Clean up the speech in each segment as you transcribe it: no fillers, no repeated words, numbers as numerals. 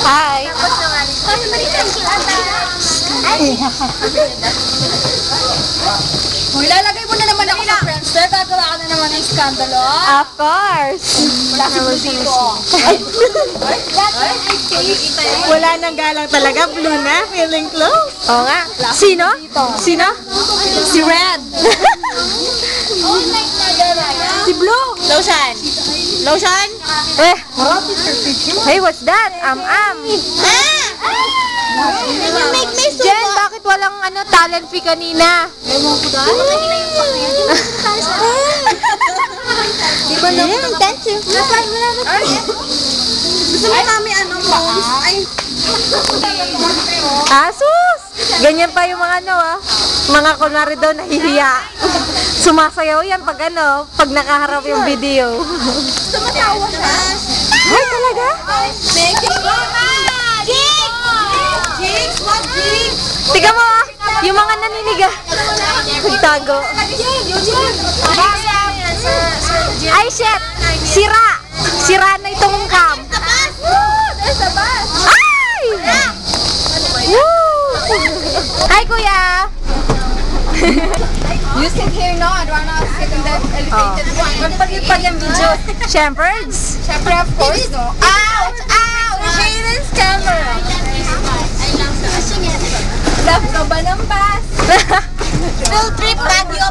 Hi. Uy, lalagay mo na naman ako sa Friendster. Gagawa ka na naman ng skandalo. Of course. Wala si Blue dito. Wala nang galang talaga. Blue na. Feeling close. Oo nga. Sino? Sino? Si Red. Si Blue. Lotion. Lotion? Eh. Hey, what's that? Jen, bakit walang talent fee kanina? Thank you. Gusto mo kami Ay. Asus! Ganyan pa yung mga mga kunwari daw nahihiya. Sumasayaw yan pag pag nakaharap yung video. Tumatawa siya. Ay, talaga? Jinx! What Jinx? Tiga mo yung mga naniniga. Nagtago. Ay, shit! Sira! Sira na itong cam. There's a bus! Ay! Woo! Hi, kuya! You sit here, no? I'd rather sit in the elevated one. Pag yung video. Shepherds? Siyempre, of course, no? Ouch! Ouch! Shaden's camera! Love ka ba ng bus? Field trip, Baguio!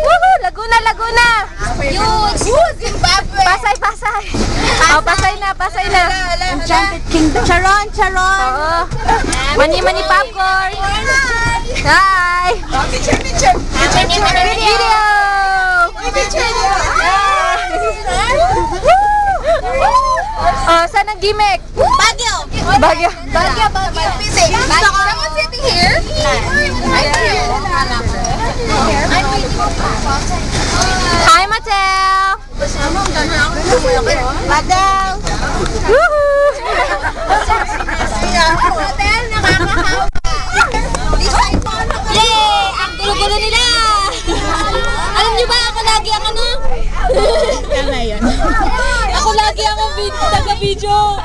Woohoo! Laguna, Laguna! Huge! Zimbabwe! Pasay! Oh, pasay na! Enchanted Kingdom. Charon! Oo. Mani popcorn! Hi! Picture! Video! Oh, saan ang gimmick? Baguio! Baguio. Someone sitting here? I'm here. Hi, Mattel! Mattel! Woohoo! Mattel, nakakahawa. Yay! Ang gulo-gulo nila! Alam niyo ba, ako lagi ang Yan na yun. Ako lagi ang taga-video.